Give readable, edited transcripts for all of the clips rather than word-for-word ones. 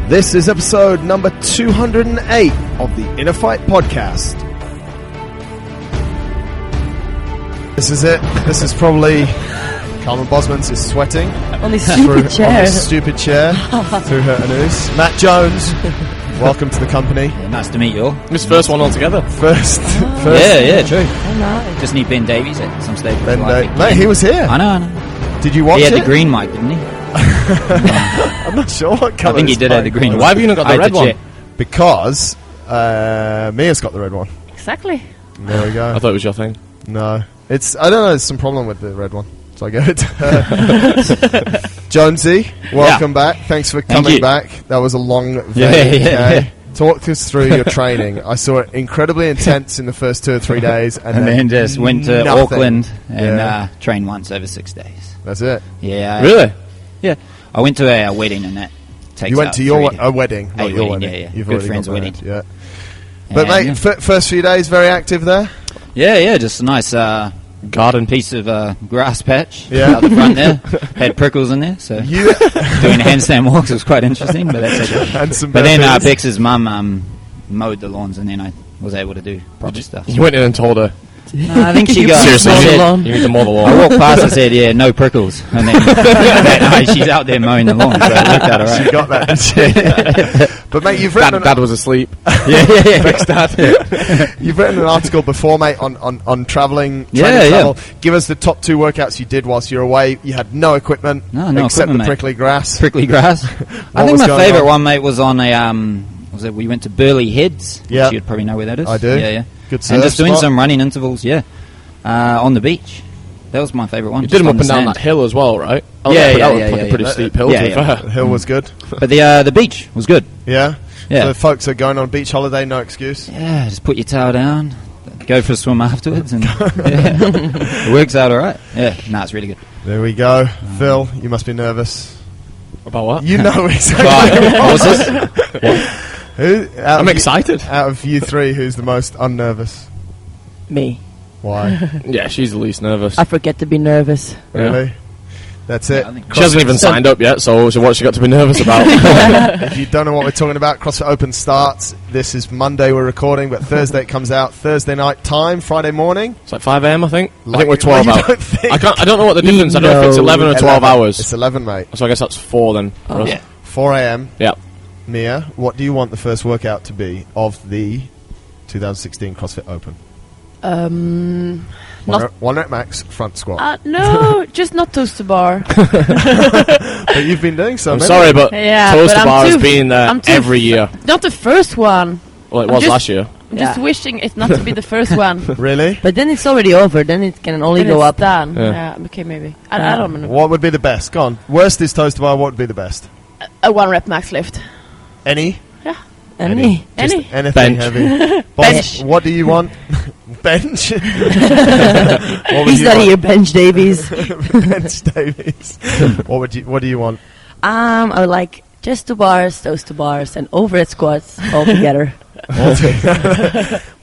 This is episode number 208 of the InnerFight Podcast. This is it. This is probably... Carmen Bosmans is sweating. On this stupid chair. On this stupid chair through her anus. Matt Jones, welcome to the company. Yeah, nice to meet you all. This first one altogether. First. Yeah, true. Oh, nice. Just need Ben Davies at some stage. Mate, he was here. I know. Did you watch it? He had the green mic, didn't he? I'm not sure what colour. I think he did have the green. Why have you not got the red one? Because Mia's got the red one. Exactly. There we go. I thought it was your thing. No, I don't know. There's some problem with the red one, so I go it. Jonesy, welcome back. Thanks for coming back. That was a long day. Talk us through your training. I saw it incredibly intense in the first 2 or 3 days, and then just went to nothing. Auckland and trained once over 6 days. That's it. Yeah. Really? Yeah. I went to a wedding and that takes You went out to your a wedding, not your wedding. Yeah. You've Good already friend's got wedding. married, yeah. But mate, first few days very active there. Yeah, just a nice garden piece of grass patch out the front there. Had prickles in there, so doing handstand walks was quite interesting, but that's okay. But then Bex's mum mowed the lawns, and then I was able to do proper stuff. You went in and told her. No, I think she got... Seriously, said, you need to mow the lawn. I walked past and said, yeah, no prickles. And then that night she's out there mowing the lawn, so it worked out all right. She got that, didn't she? But mate, you've written... Dad was asleep. Yeah. Beck's dad. You've written an article before, mate, on travelling. Travel. Give us the top 2 workouts you did whilst you were away. You had no equipment. Except the prickly grass. Prickly grass. I think my favourite one, mate, was on a... we went to Burleigh Heads. Yeah. You'd probably know where that is. I do. Yeah. Good surf and just doing spot. some running intervals, on the beach. That was my favourite one. You did them up and down that hill as well, right? Yeah. That was a pretty steep hill, to be fair. The hill was good. But the beach was good. Yeah? Yeah. So folks are going on a beach holiday, no excuse? Yeah, just put your towel down, go for a swim afterwards, and it works out all right. Yeah, it's really good. There we go. Phil, you must be nervous. About what? You know exactly what was this? I'm excited. Out of you 3, who's the most unnervous? Me. Why? Yeah, she's the least nervous. I forget to be nervous. Really? That's it. She hasn't even signed up yet, so what's she got to be nervous about? If you don't know what we're talking about, CrossFit Open starts. This is Monday we're recording, but Thursday it comes out. Thursday night time, Friday morning. It's like 5 a.m, I think. I think we're 12 hours. I don't know what the difference. I don't know if it's 11 or 12 hours. It's 11, mate. So I guess that's 4 then. Oh. Yeah. 4 a.m. Yeah. Mia, what do you want the first workout to be of the 2016 CrossFit Open? One rep max front squat. No, just not toast to bar. But you've been doing so. I'm sorry, but toast to bar has been there every year. Not the first one. Well, it was last year. I'm just wishing it not to be the first one. Really? But then it's already over. Then it can only go up. Done. Yeah. Okay, maybe. I don't know. What would be the best? Go on. Worst is toast to bar. What would be the best? A 1 rep max lift. Any? Yeah. Any. Anything Bench. heavy. Bench. What do you want? Bench. He's not here, Bench Davies. Bench Davies. What do you want? I would like chest to bars, toast to bars, and overhead squats all together.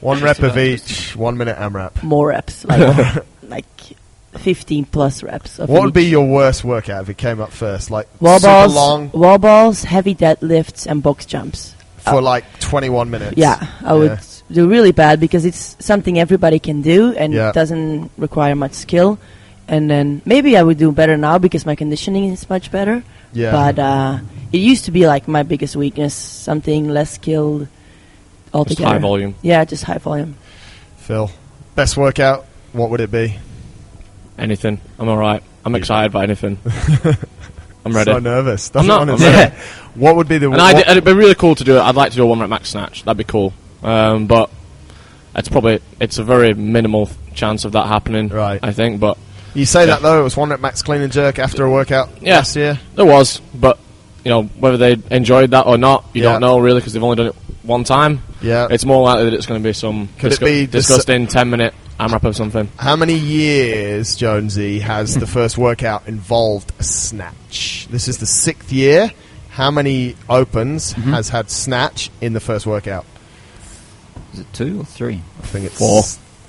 1 rep of each. 1 minute AMRAP. More reps, like 15 plus reps. Of What would each. be your worst workout if it came up first? Like wall super long balls, heavy deadlifts, and box jumps for like 21 minutes. Yeah, I would do really bad because it's something everybody can do and it doesn't require much skill. And then maybe I would do better now because my conditioning is much better. Yeah. But it used to be like my biggest weakness, something less skilled altogether. Just high volume. Yeah, just high volume. Phil, best workout, what would it be? Anything. I'm alright. I'm excited by anything. I'm ready. So nervous. I'm not. What would be the... it'd be really cool to do it. I'd like to do a 1 rep max snatch. That'd be cool. But it's a very minimal chance of that happening, right? I think, but... You say that though, it was 1 rep max clean and jerk after a workout last year? There was, but, whether they enjoyed that or not, you don't know really because they've only done it one time. Yeah. It's more likely that it's going to be some disgusting 10-minute AMRAP or something. How many years, Jonesy, has the first workout involved a snatch? This is the 6th year. How many opens has had snatch in the first workout? Is it 2 or 3? I think it's 4.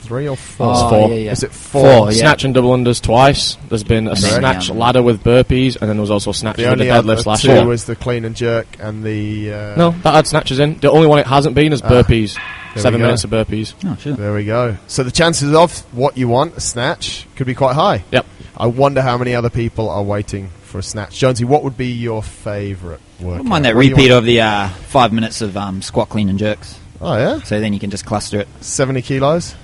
3 or 4? It's 4. Yeah. Is it 4? Snatch and double unders twice. There's been a snatch ladder with burpees, and then there was also snatch with the deadlifts last year. The was the clean and jerk and the... No, that had snatches in. The only one it hasn't been is burpees. 7 minutes of burpees. Oh, sure. There we go. So the chances of what you want, a snatch, could be quite high. Yep. I wonder how many other people are waiting for a snatch. Jonesy, what would be your favourite workout? I wouldn't mind that repeat of the 5 minutes of squat, clean and jerks. Oh, yeah? So then you can just cluster it. 70 kilos?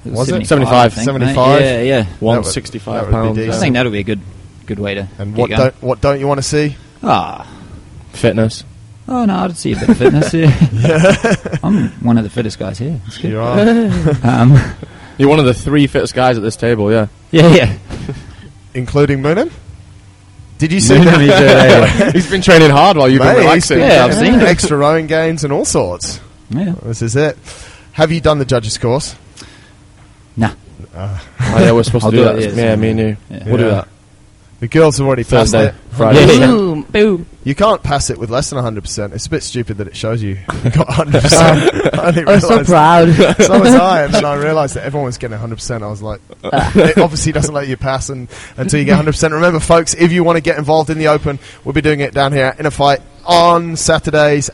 Was it? 75. 75? Yeah. 165 pounds. I think that'll be a good way to And what don't you want to see? Fitness. Oh, no, I'd see a bit of fitness here. I'm one of the fittest guys here. That's good. You are. You're one of the 3 fittest guys at this table, yeah. Yeah. Including Moonen? Did you see that? He's been training hard while you've been relaxing. Yeah, I've seen extra rowing gains and all sorts. Yeah. This is it. Have you done the judges course? Nah. We're supposed to do that. Yeah, me and you. Yeah. We'll do that. The girls have already passed it. Friday. Boom. You can't pass it with less than 100%. It's a bit stupid that it shows you got 100%. I'm so proud. So was I, and then I realised that everyone was getting 100%. I was like, it obviously doesn't let you pass until you get 100%. Remember, folks, if you want to get involved in the Open, we'll be doing it down here at InnerFight on Saturdays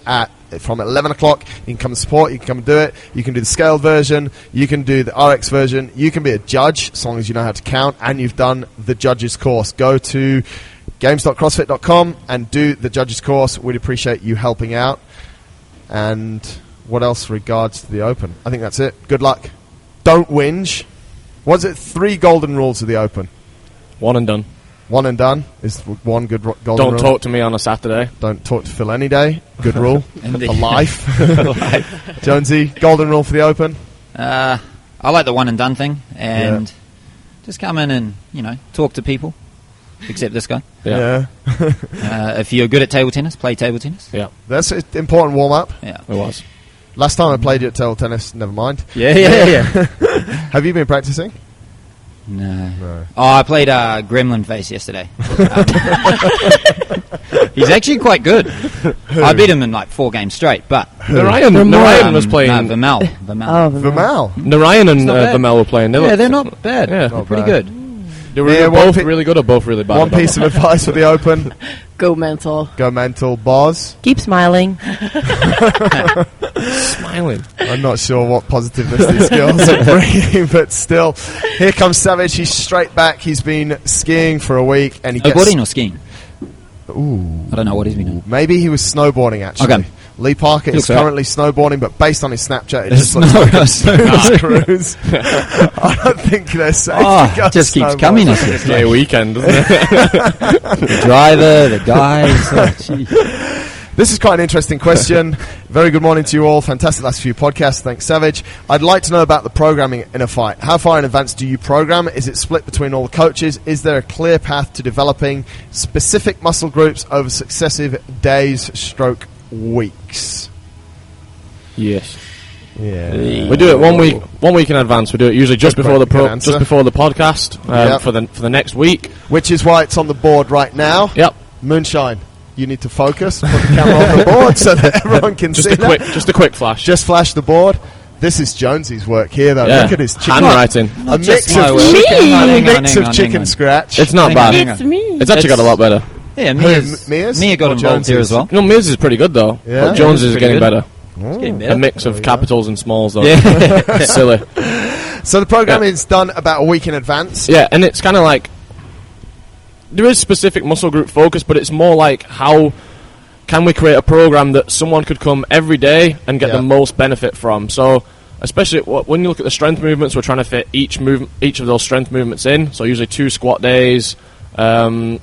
from 11 o'clock. You can come and support, you can come and do it. You can do the scaled version, you can do the RX version, you can be a judge as long as you know how to count and you've done the judges course. Go to games.crossfit.com and do the judges course. We'd appreciate you helping out. And what else regards to the Open? I think that's it. Good luck. Don't whinge. Was it 3 golden rules of the Open? 1 and done. 1 and done is one good golden rule. Don't talk to me on a Saturday. Don't talk to Phil any day. Good rule. For life. Jonesy, golden rule for the Open? I like the 1 and done thing. And just come in and, talk to people. Except this guy. Yeah. If you're good at table tennis, play table tennis. Yeah. That's an important warm-up. Yeah. It was. Last time I played you at table tennis, never mind. Yeah. Have you been practicing? No. Oh, I played Gremlin Face yesterday. He's actually quite good. I beat him in like 4 games straight, but... Narayan was playing... No, Vimal. Narayan and Vimal were playing. They're not bad. Yeah, they're pretty good. They're both really good or both really bad? One piece of advice for the Open. Go mental. Go mental. Boz? Keep smiling. Smiling. I'm not sure what positiveness these girls are bringing, but still. Here comes Savage. He's straight back. He's been skiing for a week. And he gets... Snowboarding or skiing? Ooh. I don't know what he's been doing. Maybe he was snowboarding, actually. Okay. Lee Parker is currently snowboarding, but based on his Snapchat, it just looks like a cruise. I don't think they're safe to go just keeps coming at this day weekend, doesn't it? The driver, the guys. This is quite an interesting question. Very good morning to you all. Fantastic last few podcasts. Thanks, Savage. I'd like to know about the programming in a fight. How far in advance do you program? Is it split between all the coaches? Is there a clear path to developing specific muscle groups over successive days / weeks? Yes. Yeah. We do it 1 week in advance. We do it usually just before the podcast for the next week, which is why it's on the board right now. Yep. Moonshine. You need to focus, put the camera on the board so that everyone can see Just a quick flash. Just flash the board. This is Jonesy's work here, though. Yeah. Look at his chicken. Handwriting. A mix of chicken scratch. It's not bad. It's me. It's actually got a lot better. Yeah, Mia got involved here as well. No, Mia's is pretty good, though. Yeah. But Jones is getting better. It's getting better. A mix of capitals and smalls, though. Yeah. Silly. So the program is done about a week in advance. Yeah, and it's kind of like... There is specific muscle group focus, but it's more like how... Can we create a program that someone could come every day and get the most benefit from? So, especially when you look at the strength movements, we're trying to fit each of those strength movements in. So usually 2 squat days, a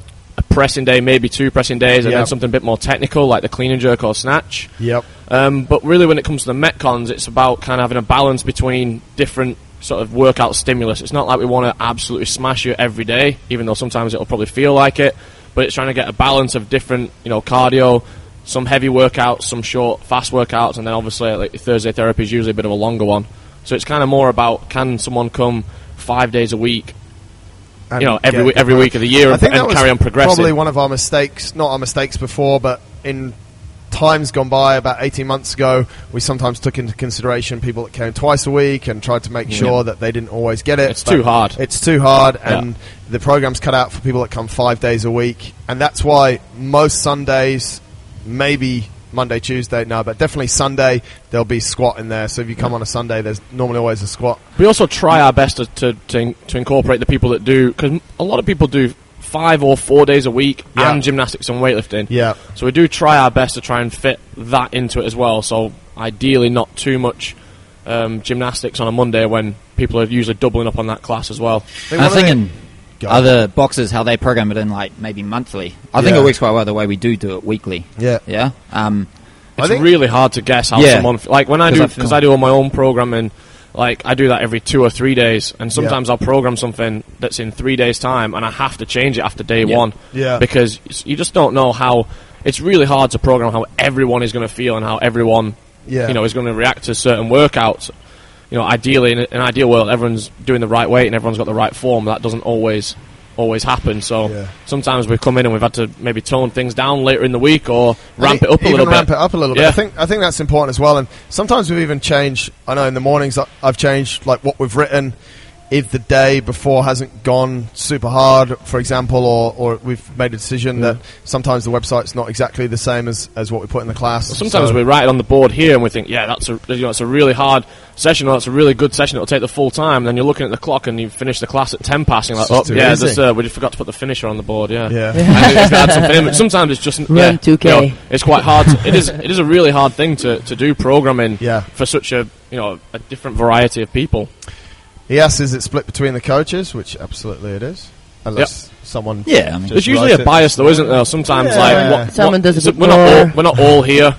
pressing day, maybe 2 pressing days, and then something a bit more technical like the clean and jerk or snatch. Yep. But really, when it comes to the Metcons, it's about kind of having a balance between different sort of workout stimulus. It's not like we want to absolutely smash you every day, even though sometimes it'll probably feel like it. But it's trying to get a balance of different, cardio, some heavy workouts, some short, fast workouts, and then obviously like Thursday therapy is usually a bit of a longer one. So it's kind of more about, can someone come 5 days a week, every week of the year and carry on progressing. Probably one of our mistakes, not our mistakes before, but in times gone by, about 18 months ago, we sometimes took into consideration people that came twice a week and tried to make sure that they didn't always get it. It's too hard. It's too hard, and the program's cut out for people that come 5 days a week, and that's why most Sundays, maybe Monday, Tuesday, no, but definitely Sunday, there'll be squat in there. So if you come on a Sunday, there's normally always a squat. We also try our best to incorporate the people that do, because a lot of people do 5 or 4 days a week and gymnastics and weightlifting. Yeah. So we do try our best to try and fit that into it as well. So ideally not too much gymnastics on a Monday when people are usually doubling up on that class as well. I think in other boxes, how they program it in like maybe monthly. I think it works quite well the way we do it weekly. Yeah. Yeah. It's really hard to guess how someone... Like when I do... Because I do all my own programming... Like, I do that every 2 or 3 days, and sometimes I'll program something that's in 3 days' time, and I have to change it after day one. Yeah. Because you just don't know how... It's really hard to program how everyone is going to feel and how everyone, is going to react to certain workouts. Ideally, in an ideal world, everyone's doing the right weight and everyone's got the right form. That doesn't always happen. So sometimes we've come in and we've had to maybe tone things down later in the week or ramp it up a little bit. I think that's important as well. And sometimes we've even changed. I know in the mornings I've changed like what we've written. If the day before hasn't gone super hard, for example, or we've made a decision that sometimes the website's not exactly the same as what we put in the class. Well, sometimes we write it on the board here and we think, that's it's a really hard session, or it's a really good session, it'll take the full time, and then you're looking at the clock and you finish the class at 10 past, and you're like, we just forgot to put the finisher on the board, Sometimes it's just... Run 2K. It's quite hard. It is a really hard thing to do programming for such a different variety of people. He asks, is it split between the coaches? Which absolutely it is. Unless someone... Yeah, I mean, there's usually a bias, though, isn't there? Sometimes, someone does it we're not all here.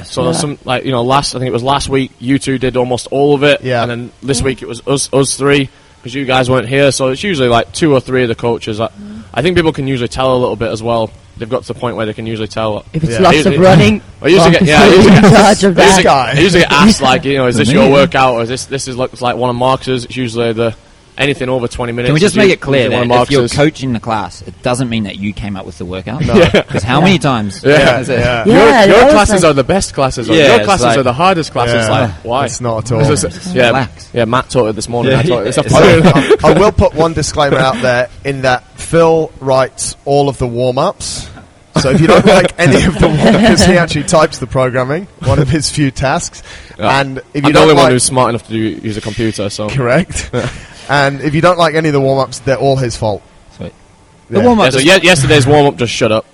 So there's some, I think it was last week, you two did almost all of it. Yeah. And then this week it was us three, because you guys weren't here. So it's usually like 2 or 3 of the coaches. I think people can usually tell a little bit as well. They've got to the point where they can usually tell. If it's lots of running, I usually get asked, like, is this your workout, or is this looks like one of Marcus's? It's usually anything over 20 minutes. Can we just make it clear that if you're coaching the class, it doesn't mean that you came up with the workout? Because how many times? Your classes are the best classes. Your classes are the hardest classes. Like, why? It's not at all. Matt taught it this morning. I taught it this afternoon. I will put one disclaimer out there in that Phil writes all of the warm-ups. So if you don't like any of the because he actually types the programming, one of his few tasks. And if I'm the only one who's smart enough to use a computer, so correct. And if you don't like any of the warm-ups, they're all his fault. Sweet. The warm-up. So yesterday's warm-up just shut up.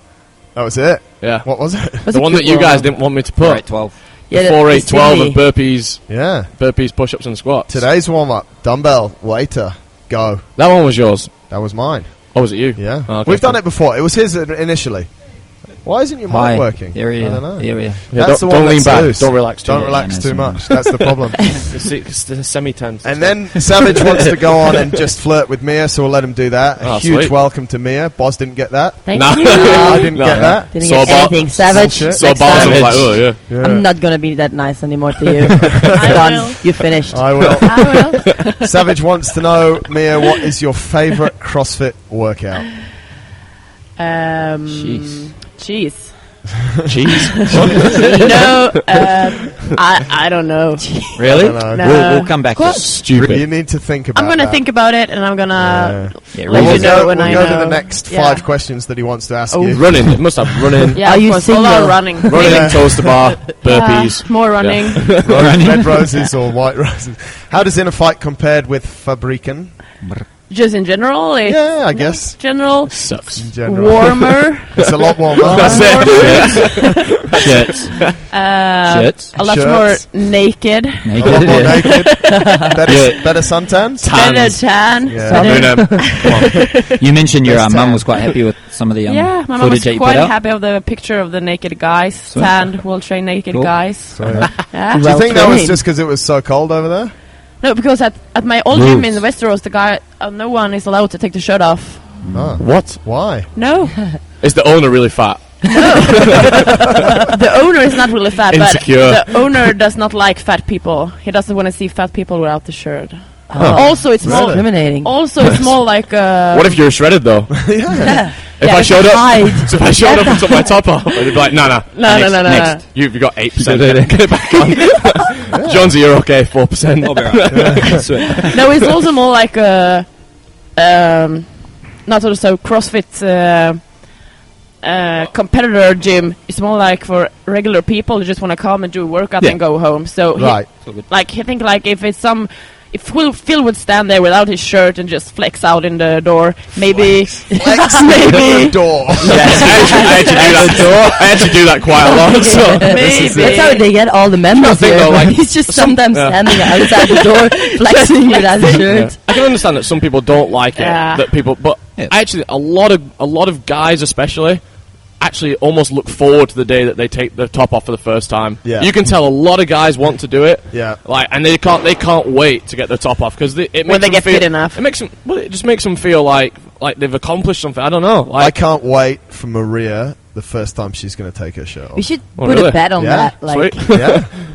That was it. Yeah. What was it? The one that you guys didn't want me to put. 4-8-12. 4-8-12 of burpees. Yeah. Burpees, push-ups, and squats. Today's warm-up: dumbbell, waiter, go. That one was yours. That was mine. Oh, was it you? Yeah. Oh, okay. We've done it before. It was his initially. Why isn't your mic working? I don't know. That's don't lean back. Loose. Don't relax too much. Don't relax too much. That's the problem. It's the semi-tense. And then Savage wants to go on and just flirt with Mia, so we'll let him do that. A huge welcome to Mia. Boz didn't get that. Thank you. I didn't get that. Didn't get anything. Savage. So Boz was like, oh, yeah. I'm not going to be that nice anymore to you. It's done. You finished. I will. Savage wants to know, Mia, what is your favourite CrossFit workout? Cheese. Cheese? No, I don't know. Really? I don't know. No. We'll come back to stupid. You need to think about it. I'm going to think about it, and I'm going to let you know when I know. We'll go to the next 5 Yeah. questions that he wants to ask you. Running. It must have running. Yeah, Are of you course. single? A lot of running. Running, toes to bar, burpees. More running. Red roses or white roses. How does InnerFight compared with Fabriken? Just in general? Yeah, I guess. General. Sucks. In general. Warmer. It's a lot warmer. That's it. Shirts. Shirts. A lot Shirts. more naked. A lot more naked. Better suntans? Better tan. Yeah. You mentioned your mum was quite happy with some of the yeah, my mum was footage that you quite put up. happy of the picture of the naked guys. Sweet. Tanned, well-trained naked guys. So, yeah. Yeah. Do you think that was just because it was so cold over there? No, because at my old gym in Westeros, the guy, no one is allowed to take the shirt off. Oh. What? Why? No. Is the owner really fat? The owner is not really fat, Insecure. but the owner does not like fat people. He doesn't want to see fat people without the shirt. Also, it's more discriminating. Also, it's more like. What if you're shredded though? Yeah. if I showed up, if I showed up and took my top off, they'd be like, no. Next. You've got 8%. Get it back on. Jonesy, you're okay. 4%. I'll be right. No, it's also more like a not also CrossFit competitor gym. It's more like for regular people who just want to come and do a workout and go home. So right. I think like if Phil would stand there without his shirt and just flex out in the door, maybe maybe door. I actually do that quite a lot. So maybe that's how they get all the members here. Though, like, he's just sometimes standing outside the door flexing without his shirt. I can understand that some people don't like it. That people, but actually a lot of guys especially actually almost look forward to the day that they take the top off for the first time. Yeah. You can tell a lot of guys want to do it. Yeah. And they can't wait to get the top off because it makes when they get fit enough. It just makes them feel like they've accomplished something. I don't know. I can't wait for Maria the first time she's going to take her shirt off. We should put a bet on that. Sweet.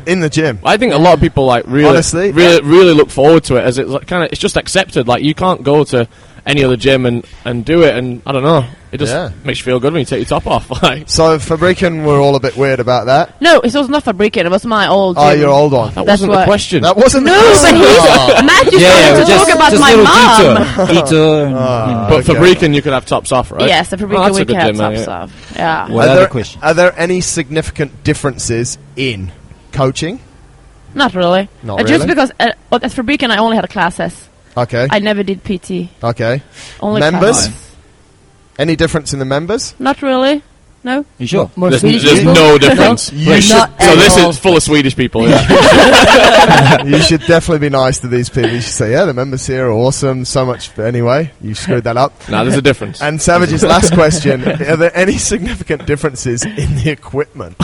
In the gym. I think a lot of people honestly, really look forward to it as it's just accepted. Like you can't go to any other gym and do it, and I don't know. It just makes you feel good when you take your top off. So Fabrican were all a bit weird about that. No, it was not Fabrican. It was my old gym. Oh, your old one. That wasn't the question. That wasn't the question. But Matt just wanted to talk about my mom. Detour. But Fabrican, you could have tops off, right? Yes, the Fabrican we can have tops off. Yeah. What other question? Are there any significant differences in coaching? Not really. Just because at Fabrican I only had classes. Okay. I never did PT. Okay. Only members? Any difference in the members? Not really. No. You sure? There's no difference. No? So this is full of Swedish people. You should definitely be nice to these people. You should say, the members here are awesome. So much. Anyway, you screwed that up. No, there's a difference. And Savage's last question, are there any significant differences in the equipment?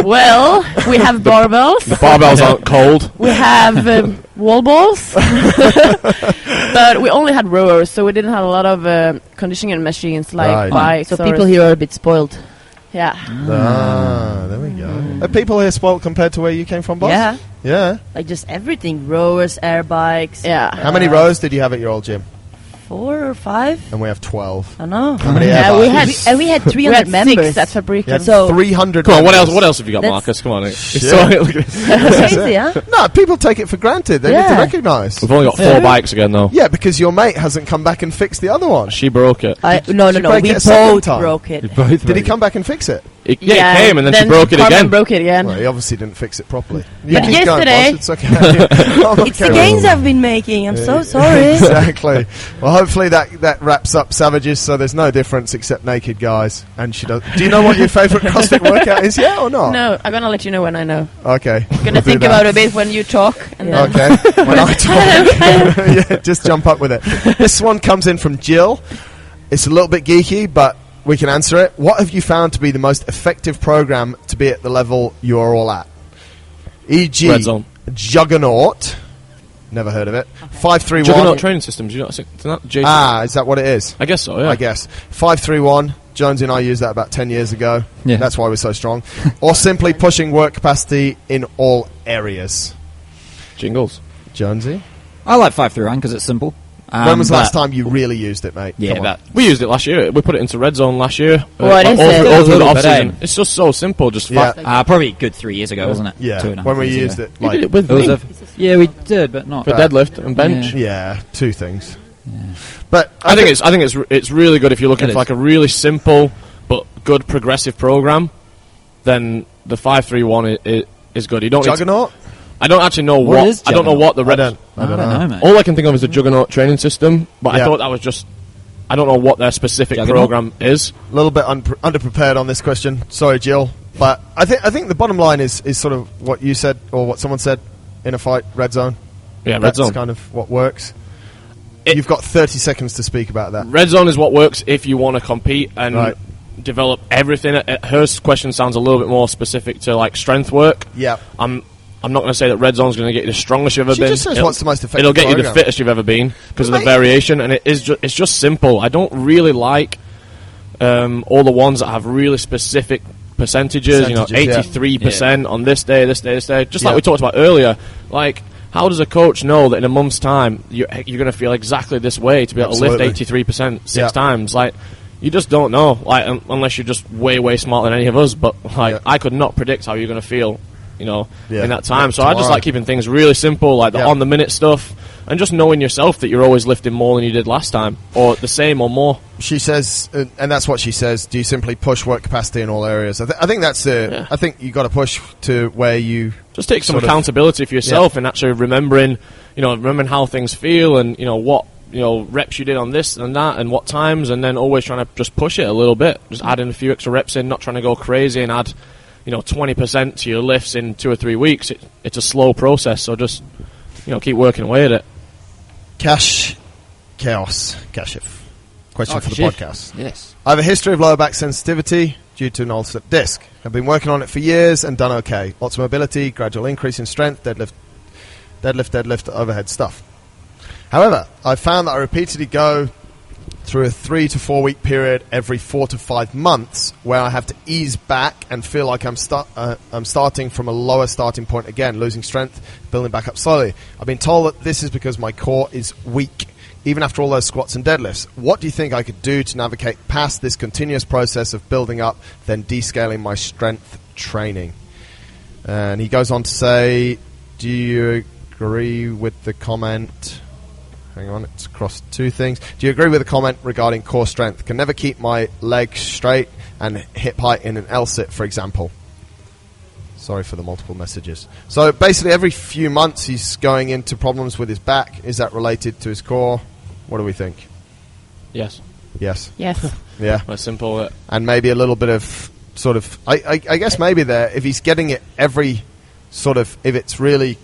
Well, we have barbells. The barbells aren't cold. We have wall balls. But we only had rowers, so we didn't have a lot of conditioning machines like bikes. So people here are a bit spoiled. Yeah. There we go. Are people here spoiled compared to where you came from, boss? Yeah. Yeah. Like just everything. Rowers, air bikes. Yeah. How many rows did you have at your old gym? 4 or 5. And we have 12. I know. How many we had 300 members. That's Fabrican. Yeah, so 300 Come on, what else have you got, Marcus? Come on. That's crazy, huh? No, people take it for granted. They need to recognise. We've only got 4 bikes again, though. Yeah, because your mate hasn't come back and fixed the other one. She broke it. No. We both broke it. Did he come back and fix it? He came and then she broke it again. Broke it again. Well, he obviously didn't fix it properly. But yesterday... It's okay. It's the gains I've been making. I'm so sorry. Exactly. Well, hopefully that wraps up Savages, so there's no difference except naked guys. And she does. Do you know what your favourite CrossFit workout is yet or not? No, I'm gonna let you know when I know. Okay. I'm gonna think about it a bit when you talk. And okay. When I talk. Yeah, just jump up with it. This one comes in from Jill. It's a little bit geeky, but we can answer it. What have you found to be the most effective program to be at the level you are all at? E.g. Red Zone. Juggernaut. Never heard of it. 531. Juggernaut training systems. You know, is that what it is? I guess so, yeah. I guess. 531. Jonesy and I used that about 10 years ago. Yeah. That's why we're so strong. Or simply pushing work capacity in all areas. Jingles. Jonesy? I like 531 because it's simple. When was the last time you really used it, mate? Yeah, we used it last year. We put it into Red Zone last year. What is it? All through the off-season. It's just so simple. Just probably a good 3 years ago, wasn't it? Yeah, when we used it. Like, did it with me. Yeah, we did, but not for deadlift and bench. Yeah, 2 things. Yeah. But I think it's really good if you're looking for like a really simple but good progressive program. Then the 531 is good. You don't Juggernaut. I don't actually know what I don't know what the Red. I don't know, mate. All I can think of is the Juggernaut training system, but I thought that was just. I don't know what their specific program is. A little bit underprepared on this question. Sorry, Jill, but I think the bottom line is sort of what you said or what someone said. InnerFight, Red Zone. Yeah, Red That's Zone. Kind of what works. You've got 30 seconds to speak about that. Red Zone is what works if you want to compete and develop everything. Her question sounds a little bit more specific to like strength work. Yeah. I'm not going to say that Red Zone's going to get you the strongest you've ever been. Just says what's the most effective It'll get program. you the fittest you've ever been because of the variation, and it's just simple. I don't really like all the ones that have really specific percentages. 83% on this day, this day, this day. Just like we talked about earlier. Like how does a coach know that in a month's time you're going to feel exactly this way to be able to lift 83% six times? Like, you just don't know, like, unless you're just way smarter than any of us. But like, I could not predict how you're going to feel, in that time. So I just like keeping things really simple, like the on-the-minute stuff, and just knowing yourself that you're always lifting more than you did last time, or the same or more. She says, and that's what she says, do you simply push work capacity in all areas? I think that's I think you got to push to where you just take some accountability for yourself, and actually remembering how things feel, and what reps you did on this and that, and what times, and then always trying to just push it a little bit, just adding a few extra reps in, not trying to go crazy and add 20% to your lifts in 2 or 3 weeks. It's a slow process, so just keep working away at it. Kashif. Question for the podcast. Yes. I have a history of lower back sensitivity due to an ulcer disc. I've been working on it for years and done okay. Lots of mobility, gradual increase in strength, deadlift, overhead stuff. However, I found that I repeatedly go through a 3 to 4 week period every 4 to 5 months where I have to ease back and feel like I'm starting from a lower starting point again, losing strength, building back up slowly. I've been told that this is because my core is weak, even after all those squats and deadlifts. What do you think I could do to navigate past this continuous process of building up, then descaling my strength training? And he goes on to say, do you agree with the comment... Hang on, it's across 2 things. Do you agree with the comment regarding core strength? Can never keep my legs straight and hip height in an L-sit, for example. Sorry for the multiple messages. So basically every few months he's going into problems with his back. Is that related to his core? What do we think? Yes. Yes. Yeah. That's simple. And maybe a little bit of sort of... I guess maybe there, if he's getting it every sort of... If it's really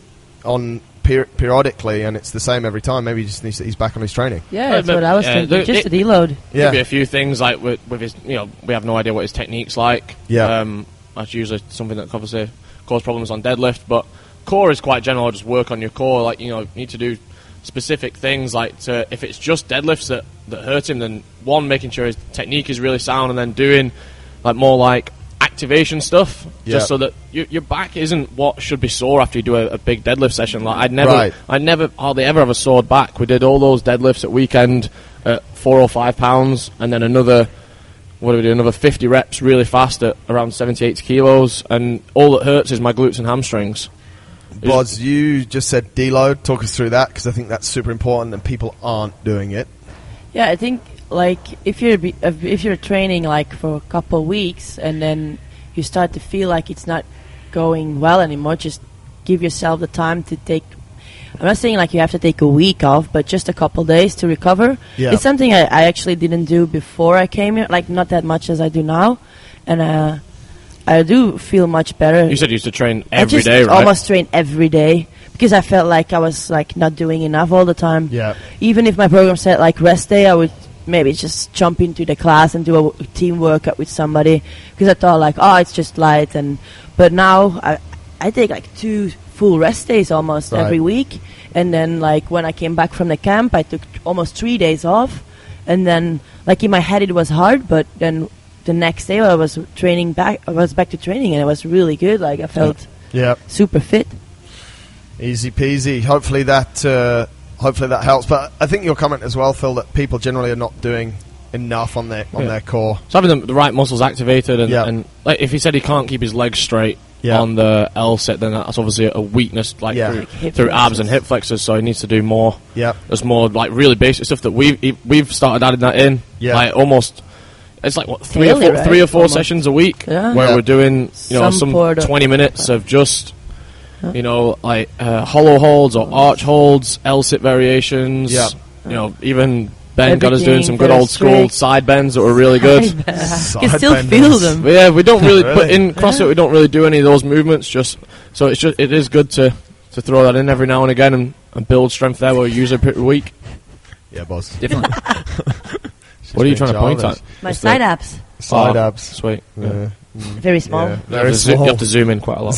on... periodically and it's the same every time, maybe he just needs he's back on his training. Yeah, that's what I was thinking. Just a deload. Maybe a few things like with his, we have no idea what his technique's like. That's usually something that obviously causes problems on deadlift, but core is quite general. Just work on your core, like, you need to do specific things, like if it's just deadlifts that hurt him, then making sure his technique is really sound, and then doing like more like activation stuff, just so that your back isn't what should be sore after you do a big deadlift session. Like I never hardly ever have a sore back. We did all those deadlifts at weekend at 4 or 5 pounds, and then another 50 reps really fast at around 70-80 kilos, and all that hurts is my glutes and hamstrings. Boz, you just said deload. Talk us through that, because I think that's super important and people aren't doing it. Yeah, I think like if you're training like for a couple weeks and then you start to feel like it's not going well anymore, just give yourself the time to take. I'm not saying like you have to take a week off, but just a couple days to recover. Yeah. It's something I actually didn't do before I came here, like not that much as I do now, and I do feel much better. You said you used to train every day, right? Almost train every day, because I felt like I was like not doing enough all the time. Yeah. Even if my program said like rest day, I would maybe just jump into the class and do a team workout with somebody, because I thought like, it's just light. But now I take like 2 full rest days almost every week, and then like when I came back from the camp, I took almost 3 days off, and then like in my head it was hard, but then the next day I was back to training, and it was really good. Like I felt super fit. Easy peasy. Hopefully that helps. But I think your comment as well, Phil, that people generally are not doing enough on their core. So having the right muscles activated, and like if he said he can't keep his legs straight on the L sit, then that's obviously a weakness, like through abs and hip flexors. So he needs to do more. Yeah, there's more like really basic stuff that we've started adding that in. Yeah, like almost. It's like what, three or four sessions a week where we're doing some 20 minutes of just like hollow holds or arch holds, L-sit variations. Yeah. Even Ben got us doing some good old school side bends that were really good. You can still feel them. But yeah, we don't really put in CrossFit. We don't really do any of those movements. It is good to throw that in every now and again and build strength there. Where we usually pretty weak. Yeah, boss. Definitely. What are you trying to point at? My side abs. Side abs. Sweet. Yeah. Very small. Yeah, very small. You have to zoom in quite a lot.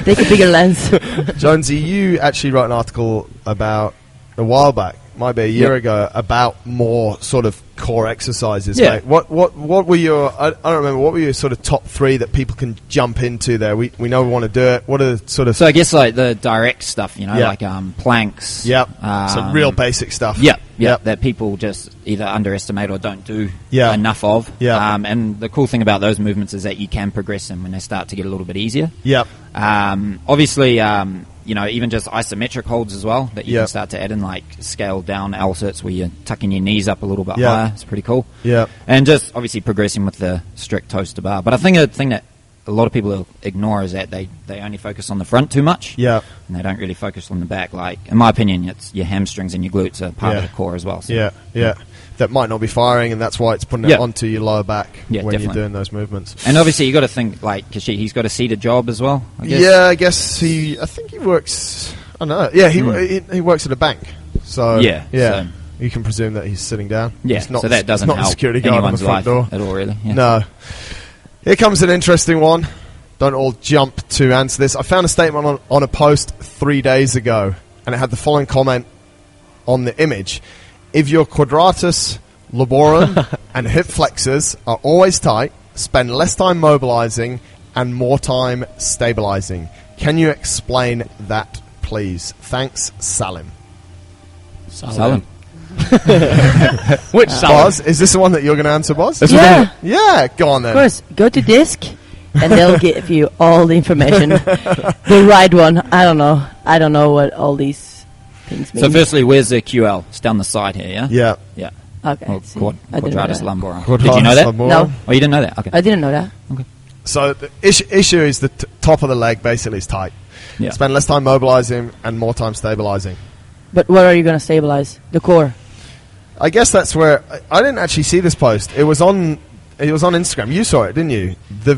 Take a bigger lens. Jonesy, you actually wrote an article about a while back might be a year ago, about more sort of core exercises. Yeah. Mate. What were your? I don't remember. What were your sort of top 3 that people can jump into there? We know we want to do it. What are the sort of? So I guess like the direct stuff, like planks. Yep. Some real basic stuff. Yep. That people just either underestimate or don't do enough of. Yeah. And the cool thing about those movements is that you can progress them when they start to get a little bit easier. Yep. Obviously, even just isometric holds as well that you can start to add in, like scaled down L-sits where you're tucking your knees up a little bit higher. It's pretty cool. Yeah. And just obviously progressing with the strict toes to bar. But I think a thing that a lot of people ignore is that they only focus on the front too much. Yeah. And they don't really focus on the back. Like, in my opinion, it's your hamstrings and your glutes are part of the core as well. So. Yeah. That might not be firing, and that's why it's putting it onto your lower back when definitely. you're doing those movements. And obviously you got to think, like, Kashif, he's got a seated job as well, I guess. Yeah, I guess I think he works, I don't know. Yeah, he works at a bank. So, so you can presume that he's sitting down. Yeah, he's not, so that doesn't not help the security guard on the front door at all, really. Yeah. No. Here comes an interesting one. Don't all jump to answer this. I found a statement on a post 3 days ago, and it had the following comment on the image. If your quadratus lumborum and hip flexors are always tight, spend less time mobilizing and more time stabilizing. Can you explain that, please? Thanks, Salim. Salim. Which Salim? Boz, is this the one that you're going to answer, Boz? Yeah, go on then. Of course, go to DISC and they'll give you all the information. The right one. I don't know what all these things mean. So firstly, where's the QL? It's down the side here, Yeah. Yeah. Okay. Quadratus lumborum. Quadratus Did you know that? lumborum. No. Oh, you didn't know that? Okay. I didn't know that. Okay. So the issue is the top of the leg basically is tight. Yeah. Spend less time mobilizing and more time stabilizing. But what are you going to stabilize? The core. I guess that's where I didn't actually see this post. It was on Instagram. You saw it, didn't you? The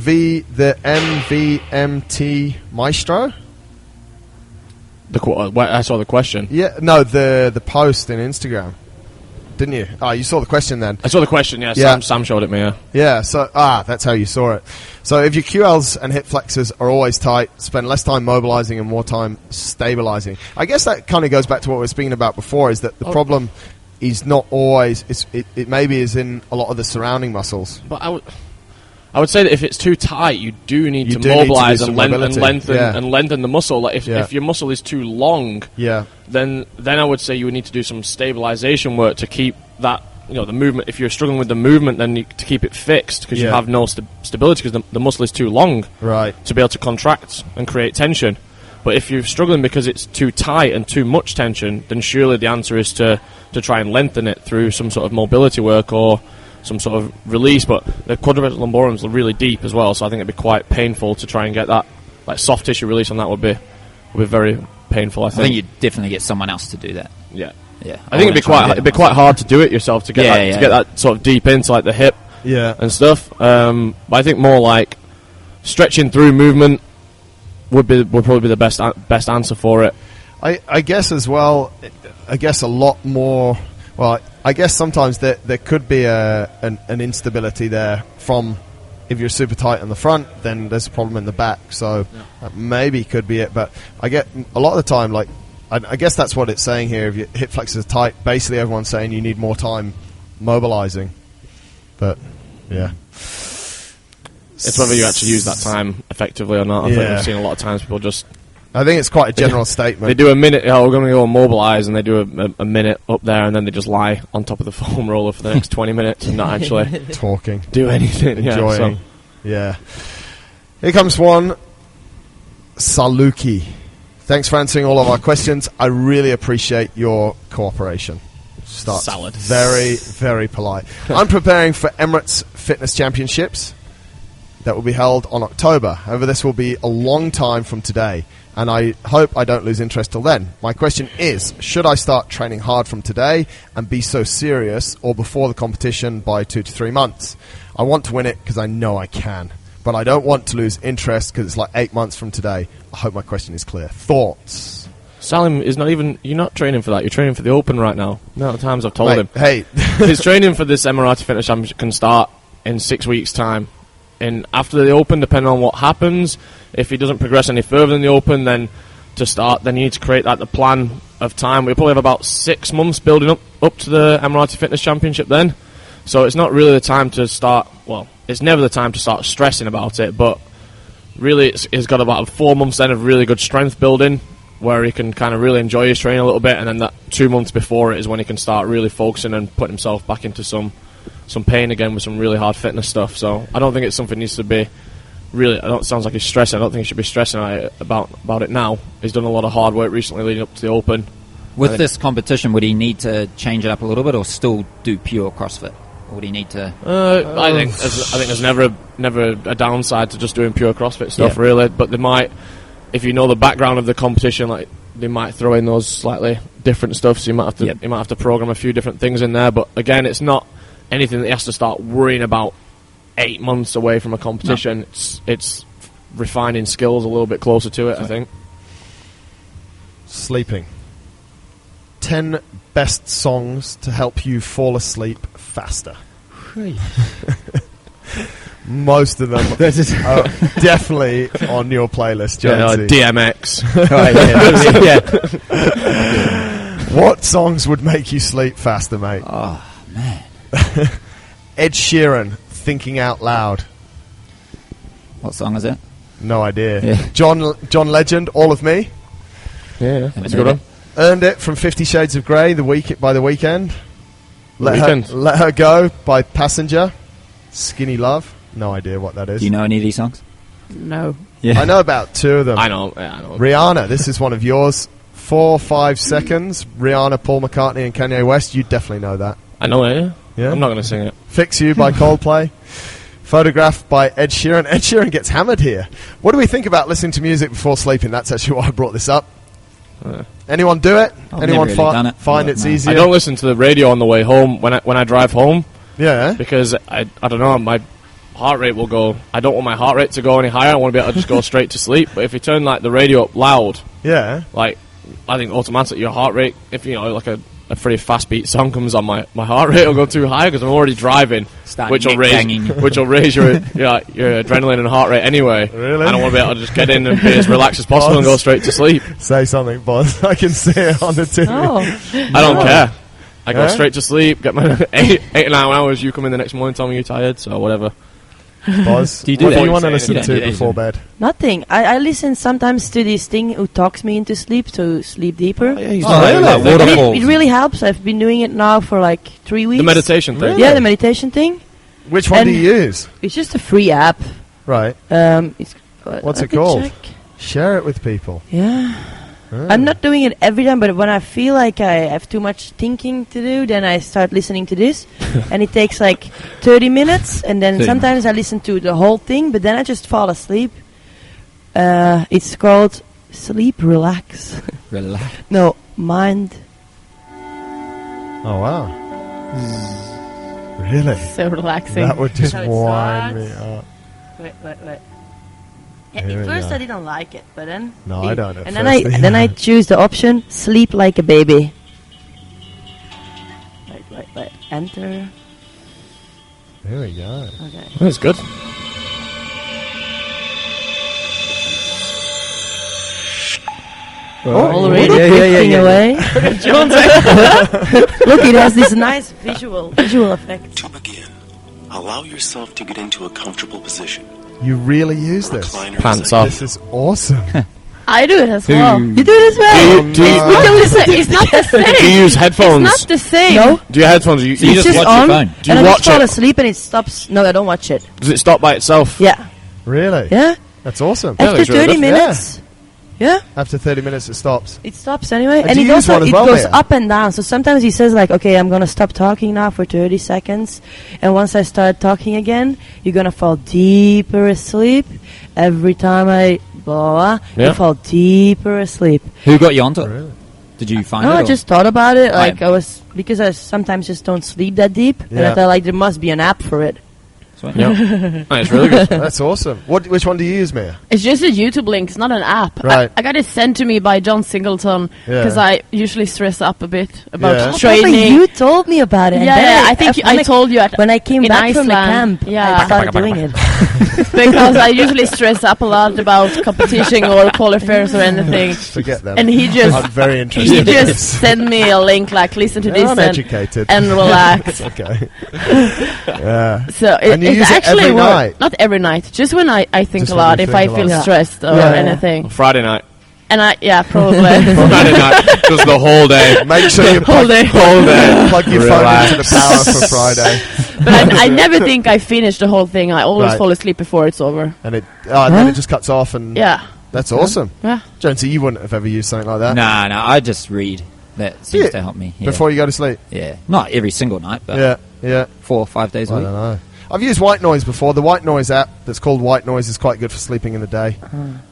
MVMT Maestro. I saw the question. Yeah, no, the post in Instagram. Didn't you? Oh, you saw the question then. I saw the question, yeah. Sam showed it me, yeah. Yeah, so, that's how you saw it. So if your QLs and hip flexors are always tight, spend less time mobilizing and more time stabilizing. I guess that kind of goes back to what we were speaking about before, is that the problem is not always, it maybe is in a lot of the surrounding muscles. But I would say that if it's too tight, you do need to mobilize and lengthen the muscle. Like if your muscle is too long, then I would say you would need to do some stabilization work to keep that, the movement. If you're struggling with the movement, then to keep it fixed, because you have no stability because the muscle is too long to be able to contract and create tension. But if you're struggling because it's too tight and too much tension, then surely the answer is to try and lengthen it through some sort of mobility work or some sort of release. But the quadratus lumborum is really deep as well, so I think it'd be quite painful to try and get that, like, soft tissue release on that would be very painful. I think you'd definitely get someone else to do that. Yeah. I think it'd be quite hard to do it yourself to get that sort of deep into like the hip and stuff. But I think more like stretching through movement would probably be the best answer for it. I guess as well. I guess a lot more. Well, I guess sometimes there could be an instability there from, if you're super tight in the front, then there's a problem in the back. So that maybe could be it. But I get a lot of the time, like, I guess that's what it's saying here. If your hip flexors are tight, basically everyone's saying you need more time mobilizing. But yeah, it's whether you actually use that time effectively or not. I think I've seen a lot of times people just. I think it's quite a general statement. They do a minute, we're going to go mobilise, and they do a minute up there, and then they just lie on top of the foam roller for the next 20 minutes and not actually talking, do anything, enjoying. Yeah. Here comes one. Saluki. Thanks for answering all of our questions. I really appreciate your cooperation. Salad. Very, very polite. I'm preparing for Emirates Fitness Championships that will be held on October. However, this will be a long time from today, and I hope I don't lose interest till then. My question is, should I start training hard from today and be so serious, or before the competition by 2 to 3 months? I want to win it because I know I can, but I don't want to lose interest because it's like 8 months from today. I hope my question is clear. Thoughts? Salim is you're not training for that, you're training for the Open right now. No, the times I've told him. Hey. His training for this Emirati Fitness Championship can start in 6 weeks' time. And after the Open, depending on what happens, if he doesn't progress any further than the Open, then you need to create the plan of time. We'll probably have about 6 months building up to the Emirati Fitness Championship then. So it's not really the time to start, well, it's never the time to start stressing about it, but really it's got about 4 months then of really good strength building where he can kind of really enjoy his training a little bit, and then that 2 months before it is when he can start really focusing and putting himself back into some pain again with some really hard fitness stuff. So I don't think it's something needs to be really, it sounds like he's stressing. I don't think he should be stressing about it now. He's done a lot of hard work recently leading up to the Open. With this competition, would he need to change it up a little bit or still do pure CrossFit? Or would he need to... I think there's never a downside to just doing pure CrossFit stuff, really. But they might, if you know the background of the competition, like they might throw in those slightly different stuff. So you might have to program a few different things in there. But again, it's not anything that he has to start worrying about 8 months away from a competition. No. It's refining skills a little bit closer to it, I think. Sleeping. 10 best songs to help you fall asleep faster. Most of them are definitely on your playlist, Jonesy. DMX. What songs would make you sleep faster, mate? Oh, man. Ed Sheeran, Thinking Out Loud. What song is it? No idea. Yeah. John Legend, All of Me. Yeah, that's a good one. Earned It from 50 Shades of Grey by The Weeknd. Let Her Go by Passenger. Skinny Love. No idea what that is. Do you know any of these songs? No. Yeah. I know about 2 of them. I know. Rihanna, this is one of yours. 4 5 seconds. Rihanna, Paul McCartney and Kanye West. You definitely know that. I know it, yeah. I'm not going to sing it. Fix You by Coldplay. Photograph by Ed Sheeran. Ed Sheeran gets hammered here. What do we think about listening to music before sleeping? That's actually why I brought this up. Anyone do it? Anyone find it's easier? I don't listen to the radio on the way home when I drive home. Yeah. Because I don't know, my heart rate will go. I don't want my heart rate to go any higher. I want to be able to just go straight to sleep. But if you turn like the radio up loud, like I think automatically your heart rate, if you know like a pretty fast beat song comes on, my heart rate will go too high because I'm already driving, which will raise your adrenaline and heart rate anyway. Really? I don't want to be able to just get in and be as relaxed as possible and go straight to sleep. Say something, boss. I can see it on the TV. I don't care. I go straight to sleep, get my 8 or 9 hours. You come in the next morning, tell me you're tired, so whatever. Boz, what do you want to listen to before bed? Nothing. I listen sometimes to this thing who talks me into sleep, to sleep deeper. Really? It really helps. I've been doing it now for like 3 weeks. The meditation thing? Yeah, the meditation thing. Which one do you use? It's just a free app. Right. What's it called? Share it with people. Yeah. I'm not doing it every time, but when I feel like I have too much thinking to do, then I start listening to this. And it takes like 30 minutes, and then sometimes I listen to the whole thing, but then I just fall asleep. It's called Sleep Relax. Relax? No, Mind. Oh, wow. Really? So relaxing. That would just wind me up. Wait. Yeah, at first I didn't like it, but then... No, I don't. And then I choose the option, Sleep Like a Baby. Wait. Enter. There we go. Okay. That's good. Already drifting away. Look, it has this nice visual effect. To begin, allow yourself to get into a comfortable position. You really use this? Pants off. This is awesome. I do it as well. You do it as well? It's not the same. Do you use headphones? It's not the same. No. Do you have headphones? You just watch your phone. Do you and watch I just fall asleep and it stops. No, I don't watch it. Does it stop by itself? Yeah. Really? Yeah. That's awesome. After 30 minutes. Yeah. After 30 minutes, it stops. It stops anyway. And it goes up and down. So sometimes he says like, okay, I'm going to stop talking now for 30 seconds. And once I start talking again, you're going to fall deeper asleep. Every time I you fall deeper asleep. Who got you onto it? Really? Did you find it? No, I just thought about it. Like because I sometimes just don't sleep that deep. And I thought like there must be an app for it. Yeah. It's really good. That's awesome. Which one do you use, Mia? It's just a YouTube link. It's not an app. Right. I got it sent to me by John Singleton because I usually stress up a bit about training. training. You told me about it. Yeah, I think I told you when I came back Iceland. from the camp. Yeah. I started doing it. because I usually stress up a lot about competition or qualifiers or anything. Forget them. And he just I'm very interested. He just sent me a link like listen to this and relax. Okay. Yeah. So and you use it every night? Not every night. Just when I think just a lot. If I feel stressed or anything. Friday night. And probably. Friday night, just the whole day. Make sure you plug your phone into the power for Friday. But I never think I finish the whole thing. I always fall asleep before it's over. And then it just cuts off. And that's awesome. Yeah. Jonesy, you wouldn't have ever used something like that? No, I just read. That seems to help me. Yeah. Before you go to sleep? Yeah. Not every single night, but 4 or 5 days a week. I don't know. I've used White Noise before. The White Noise app that's called White Noise is quite good for sleeping in the day.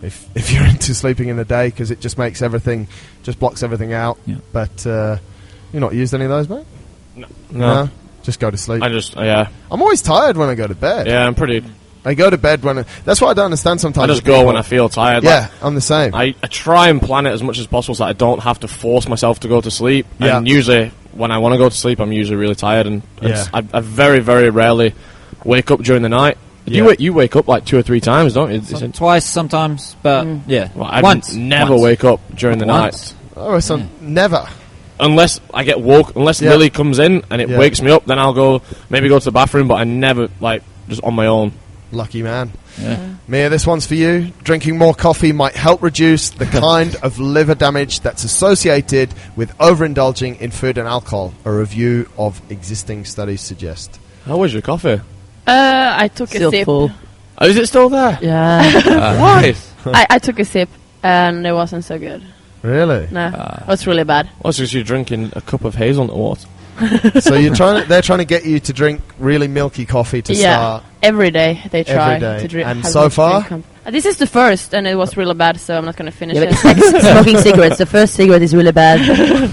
If you're into sleeping in the day, because it just makes everything, just blocks everything out. Yeah. But you not used any of those, mate? No. Just go to sleep. I'm always tired when I go to bed. Yeah, I'm pretty... I go to bed when... that's what I don't understand sometimes. I just go when I feel tired. Yeah, I'm the same. I try and plan it as much as possible so that I don't have to force myself to go to sleep. Yeah. And usually, when I want to go to sleep, I'm usually really tired. And I very, very rarely wake up during the night. You wake up like 2 or 3 times, don't you? Twice sometimes, but Well, I never wake up during the night. Oh, so never. Unless I get woke, unless Lily comes in and it wakes me up, then I'll go to the bathroom. But I never just on my own. Lucky man. Yeah. Mia, this one's for you. Drinking more coffee might help reduce the kind of liver damage that's associated with overindulging in food and alcohol. A review of existing studies suggest. How was your coffee? I took a sip. Full. Oh, is it still there? Yeah. Why? I took a sip and it wasn't so good. Really? No, it was really bad. Well, it's because you're drinking a cup of hazelnut water. So they're trying to get you to drink really milky coffee to start. Every day they try to drink. And so far? This is the first, and it was really bad, so I'm not going to finish it. It's like smoking cigarettes. The first cigarette is really bad,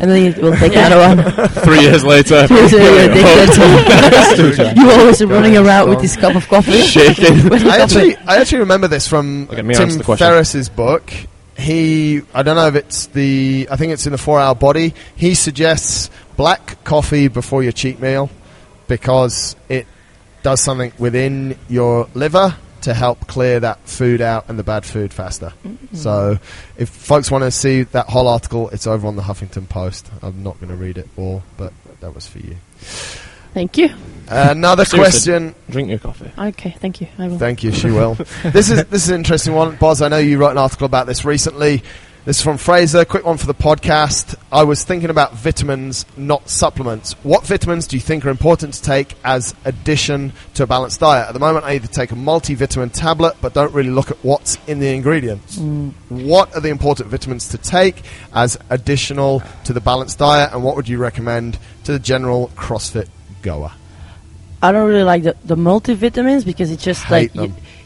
and then you will take another one. 3 years later. 3 years later, you're always running around with this cup of coffee. Shaking. I actually remember this from Tim Ferriss's book. I don't know if I think it's in the 4-Hour Body. He suggests black coffee before your cheat meal because it does something within your liver to help clear that food out and the bad food faster. Mm-hmm. So if folks want to see that whole article, it's over on the Huffington Post. I'm not going to read it all, but that was for you. Thank you. Another question. Drink your coffee. Okay, thank you. I will. Thank you, she will. This is an interesting one. Boz, I know you wrote an article about this recently. This is from Fraser. Quick one for the podcast. I was thinking about vitamins, not supplements. What vitamins do you think are important to take as addition to a balanced diet? At the moment, I either take a multivitamin tablet, but don't really look at what's in the ingredients. What are the important vitamins to take as additional to the balanced diet, and what would you recommend to the general CrossFit goer? I don't really like the multivitamins because it's just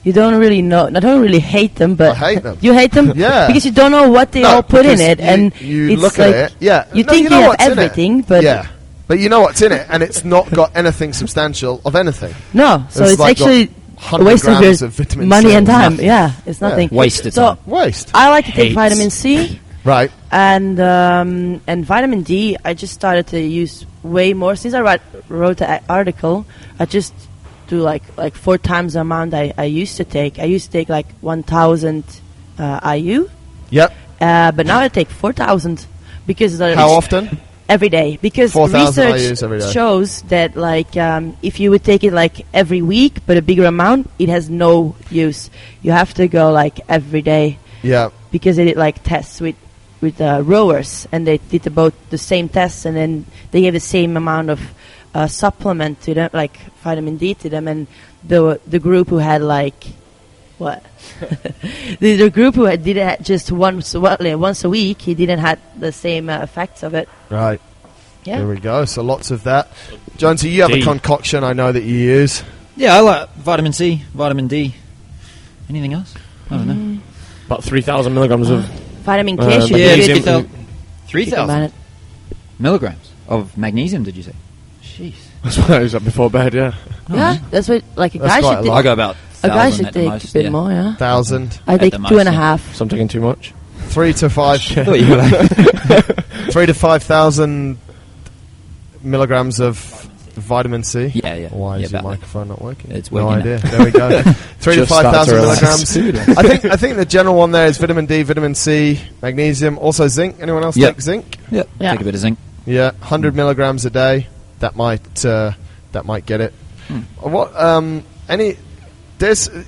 you don't really know. I don't really hate them, but I hate them. You hate them, because you don't know what they all put in it, and you it's look like at it. Yeah, you think you have everything, but but you know what's in it, and it's not got anything substantial of anything. No, so it's actually a waste of your money and time. Yeah, it's nothing. Wasted time. Waste. I like to take vitamin C. Right. And vitamin D, I just started to use way more. Since I wrote the article, I just do like 4 times the amount I used to take. I used to take like 1,000 IU. Yep. But now I take 4,000 because how often? Every day, because research shows that if you would take it every week but a bigger amount, it has no use. You have to go every day. Yeah. Because it tests with rowers, and they did both the same tests, and then they gave the same amount of supplement to them, like vitamin D to them, and the group who had the group who did it just once a week, he didn't have the same effects of it. Right. Yeah. There we go. So lots of that. Jonesy, you have a concoction I know that you use. Yeah, I like vitamin C, vitamin D. Anything else? I don't know. About 3,000 milligrams of vitamin K should be good. 3,000 milligrams of magnesium, did you say? Jeez. That's what I was up before bed, yeah. Yeah, that's what a guy should take. I go about 1,000 a guy should take most, a bit more, yeah. 1,000. I take 2.5. So I'm taking too much. 3 to 5. 3 to 5,000 milligrams of vitamin C. Yeah. Why is your about microphone not working? It's no working. idea. There we go. 3 to 5,000 milligrams. I think the general one there is vitamin D, vitamin C, magnesium, also zinc. Anyone else take zinc? Yep. Take a bit of zinc. Yeah, 100 milligrams a day. That might get it. What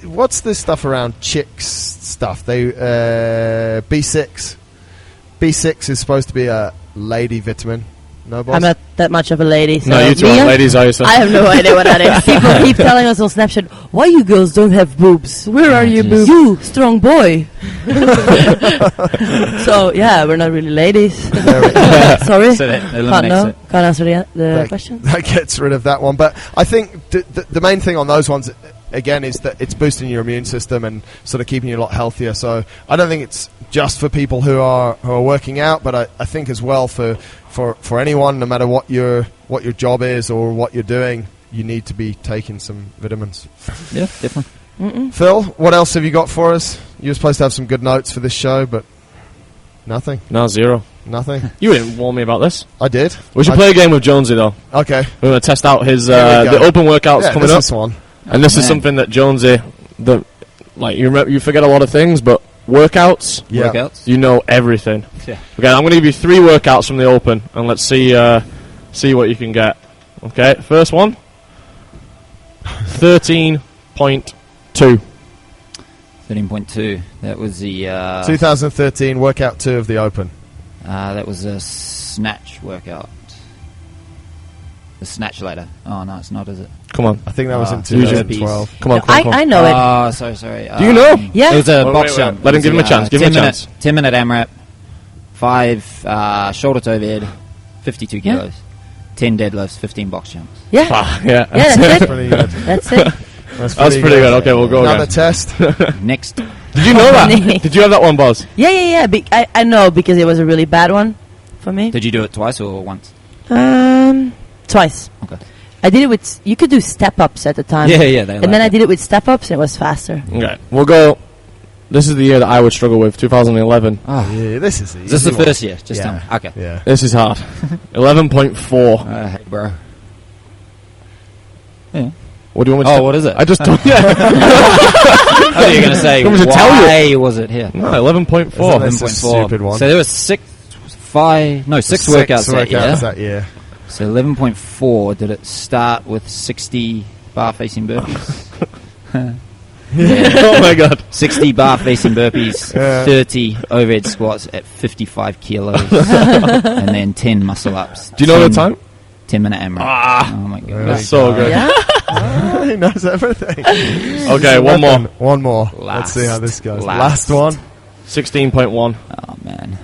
what's this stuff around chicks stuff? They B6. B6 is supposed to be a lady vitamin. No, boss? I'm not that much of a lady. So no, you two aren't ladies, are you? I have no idea what that is. People keep telling us on Snapchat, why you girls don't have boobs? Where are your boobs? You, strong boy. So, yeah, we're not really ladies. Sorry. So that eliminates it. Can't answer the question. That gets rid of that one. But I think the main thing on those ones, again, is that it's boosting your immune system and sort of keeping you a lot healthier. So I don't think it's just for people who are working out, but I think as well for anyone, no matter what your job is or what you're doing, you need to be taking some vitamins. Yeah, definitely. Phil, what else have you got for us? You were supposed to have some good notes for this show, but nothing. No, zero. Nothing. You didn't warn me about this. I did. We should play a game with Jonesy though. Okay. We're going to test out his the open workouts coming up. This one. And this is something that Jonesy, you forget a lot of things, but workouts, you know everything. Yeah. Okay, I'm going to give you 3 workouts from the open, and let's see what you can get. Okay, first one, 13.2. 13.2. That was the 2013 workout 2 of the open. That was a snatch workout. The snatch ladder. Oh no, it's not, is it? Come on. I think that was in 2012. Come on. I know it. Oh, sorry. Do you know? Yeah. It was a box jump. Let him give him a chance. Give him a chance. 10-minute AMRAP, 5 shoulder to overhead, 52 kilos, 10 deadlifts, 15 box jumps. Yeah. Yeah. That's it. Pretty good. That's it. That's pretty good. Okay, we'll go Another again. test. Next. Did you know that? Did you have that one, Buzz? Yeah. I know because it was a really bad one for me. Did you do it twice or once? Twice. Okay. I did it with. You could do step ups at the time. Yeah. And then I did it with step ups, and it was faster. Okay, we'll go. This is the year that I would struggle with, 2011. Oh. Yeah, this is easy. Is this the first year? Just tell me. Okay. Yeah. This is hard. 11.4. Hey, bro. Yeah. What do you want me to say? What is it? I just don't. Yeah. How are you going to say? Want me to why tell you? Was it here? No, 11.4. That's a stupid one. So there was 6 workouts that year. So 11.4. Did it start with 60 bar facing burpees? Oh my god. 60 bar facing burpees, 30 overhead squats at 55 kilos, and then 10 muscle ups. Do you know the time? 10-minute AMRAP. Oh my god. That's so good. Yeah. He knows everything. Okay, one more. One more. Let's see how this goes. Last one. 16.1. Oh man.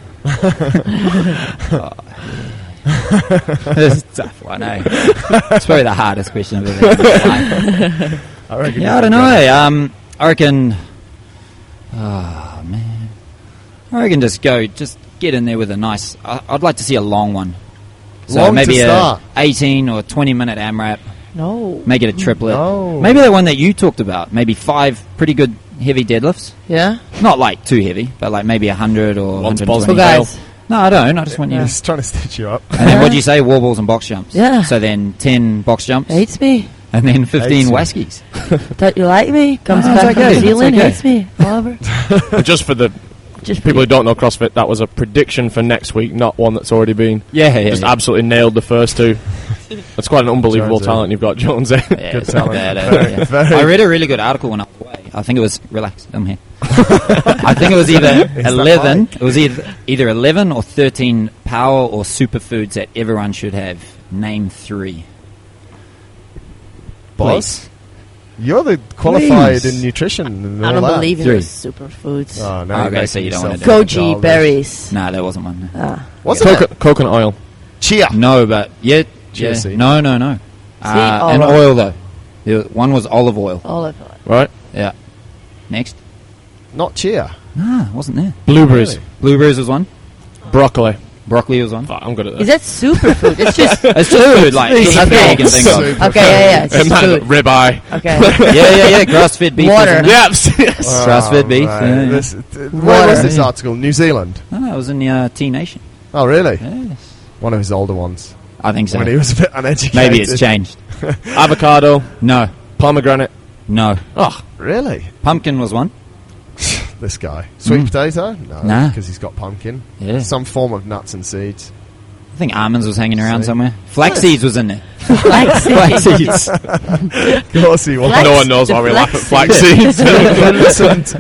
This is a tough one, eh? It's probably the hardest question I've ever had. I reckon. Yeah, I don't know. I reckon. Oh man. I reckon just get in there with a nice. I'd like to see a long one. So long maybe to start. 18 or 20-minute AMRAP. No. Make it a triplet. No. Maybe the one that you talked about. Maybe 5 pretty good heavy deadlifts. Yeah. Not like too heavy, but like maybe 100 or 120. So guys. No, I don't. I just want you. Just trying to stitch you up. And then what do you say? Wall balls and box jumps. Yeah. So then 10 box jumps. Hates me. And then 15 waskies. Thought you like me. Comes back from New Zealand. Hates me. However. Just for the people who don't know CrossFit, that was a prediction for next week, not one that's already been. Yeah. Absolutely nailed the first 2. That's quite an unbelievable talent you've got, Jones. Yeah, good talent. I read a really good article when I was away. I think it was relax. I'm here. I think it was either 11. It was either 11 or 13 power or superfoods that everyone should have. Name 3. Boss, you're the qualified in nutrition. And I all don't that. believe in those superfoods. Oh no! Okay, so you don't want to do it. Goji berries. No, there wasn't one. What's it? Coconut oil. Chia. No, but Chia yeah. seed. No. And oil though. One was olive oil. Olive oil. Right. Yeah. Next. Not chia. Nah, wasn't there. Blueberries. Really? Blueberries was one. Broccoli. Broccoli was one. Fuck, I'm good at Is that. that superfood? It's just. It's just food, like anything you can think of. Super Okay, yeah. It's just food. Ribeye. Okay. Yeah. Grass-fed beef. Water. wasn't it? Yeah. Grass-fed beef. Right. Yeah. Where was this article? New Zealand. No, it was in the T Nation. Oh, really? Yes. One of his older ones. I think so. When he was a bit uneducated. Maybe it's changed. Avocado. No. Pomegranate. No. Oh, really? Pumpkin was one. This guy. Sweet potato? No. Nah. Because he's got pumpkin. Yeah. Some form of nuts and seeds. I think almonds was hanging around somewhere. Flax seeds was in there. Flax seeds. Of course he was. no one knows why we laugh at flax seeds.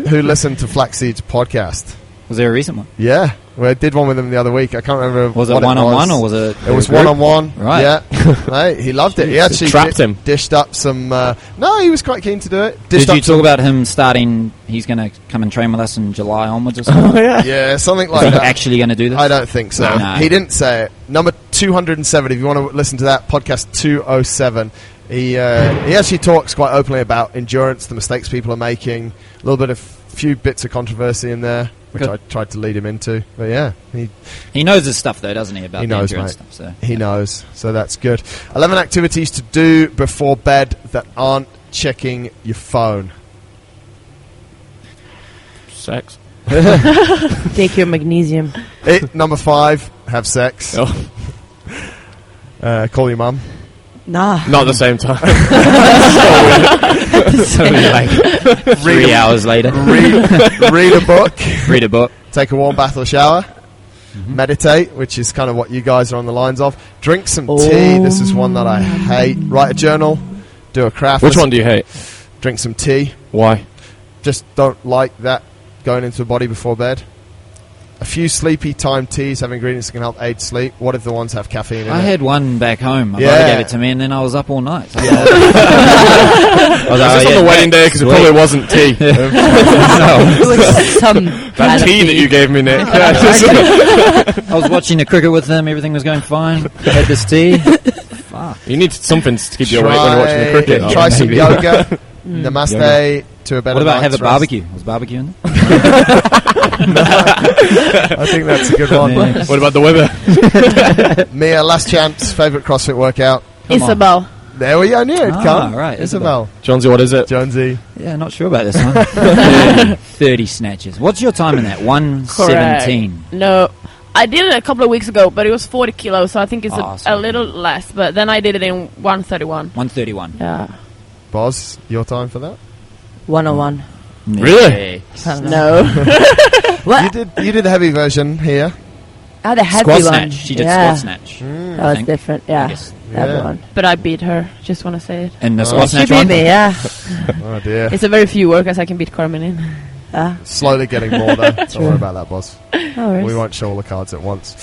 Who listened to Flax Seeds podcast? Was there a recent one? Yeah. I did one with him the other week. I can't remember. Was it one-on-one or was it? It was one-on-one. Right. Yeah. Hey, he loved it. He actually trapped him. Dished up some. No, he was quite keen to do it. Did you talk about him starting? He's going to come and train with us in July onwards or something. Yeah, something Is like he that. actually going to do this? I don't think so. No. He didn't say it. Number 207. If you want to listen to that podcast, 207. He actually talks quite openly about endurance, the mistakes people are making, a little bit of few bits of controversy in there, which I tried to lead him into. But yeah, he knows his stuff though, doesn't he? About he the knows, endurance mate. stuff. So he knows, so that's good. 11 activities to do before bed that aren't checking your phone. Sex. Take your magnesium. Number 5, have sex. Oh. Call your mum. Nah. Not at the same time. so like 3 hours later, read a book. Read a book. Take a warm bath or shower. Meditate, which is kind of what you guys are on the lines of. Drink some tea. This is one that I hate. Write a journal. Do a craft. Which one do you hate? Drink some tea. Why? Just don't like that going into the body before bed. A few sleepy time teas have ingredients that can help aid sleep. What if the ones have caffeine in it? I had one back home. My brother gave it to me, and then I was up all night. So Yeah. I was just on the wedding day because it probably wasn't tea. Some That tea that you gave me, Nick. I was watching the cricket with them. Everything was going fine. Had this tea. Fuck. You need something to keep you awake when you're watching the cricket. Try some maybe. yoga. Namaste to a better What about night's have a rest. barbecue? Was barbecue in there? I think that's a good one. Yeah. What about the weather? Mia, last chance, favourite CrossFit workout. Isabel. There we go. I knew it'd come. Right, Isabel. Jonesy, what is it? Jonesy. Yeah, not sure about this one. 30 snatches. What's your time in that? 1:17. No, I did it a couple of weeks ago, but it was 40 kilos, so I think it's a sorry. little less. But then I did it in 131. 1:31. Yeah. Boz, your time for that? 101. Really? No. What? You did the heavy version here. Oh, the heavy Squat one. snatch. She did Yeah. squat snatch. That I was think. different. I Yeah. guess. Heavy Yeah. one. But I beat her. Just want to say it. And the Oh. squat She snatch beat one? me, yeah. Oh dear. It's a very few workouts I can beat Carmen in. Slowly getting more though. Don't worry about that, boss. No worries. We won't show all the cards at once.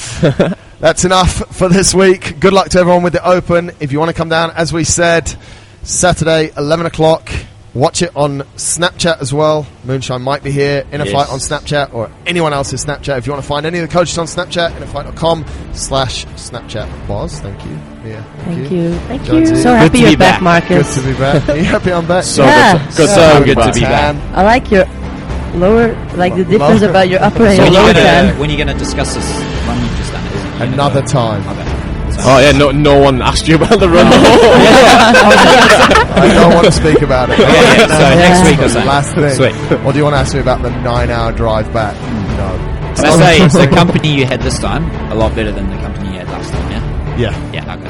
That's enough for this week. Good luck to everyone with the Open. If you want to come down, as we said, Saturday, 11 o'clock. Watch it on Snapchat as well. Moonshine might be here. InnerFight on Snapchat or anyone else's Snapchat. If you want to find any of the coaches on Snapchat, InnerFight.com/Snapchat. Boz, thank you. Yeah, Thank you. Thank Jonesy. you. So happy to you're be back, back. Marcus. Good to be back. Are you happy I'm back? So Yeah. good. So good to be back. I like your lower, like the difference Lower. about your upper and So your lower tan. when are you going to discuss this run you've just done? Isn't it? Another time. Okay. Oh, yeah, no one asked you about the run. I don't want to speak about it. So next week or The something. last thing. Sweet. Or do you want to ask me about the 9-hour drive back? No. Can I say, it's the company you had this time a lot better than the company you had last time, yeah? Yeah. Yeah, okay.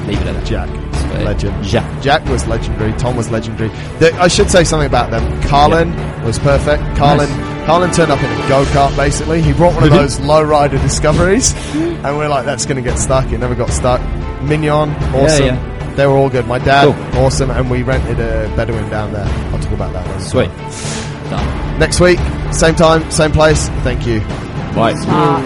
Leave it at that. Jack. Sweet. Legend. Jack. Jack was legendary. Tom was legendary. I should say something about them. Carlin was perfect. Carlin turned up in a go-kart, basically. He brought one of those low-rider Discoveries, and we're like, that's going to get stuck. It never got stuck. Mignon, awesome. Yeah. They were all good. My dad, Cool. awesome. And we rented a Bedouin down there. I'll talk about that later. Sweet. Done. Next week, same time, same place. Thank you. Bye. Ah.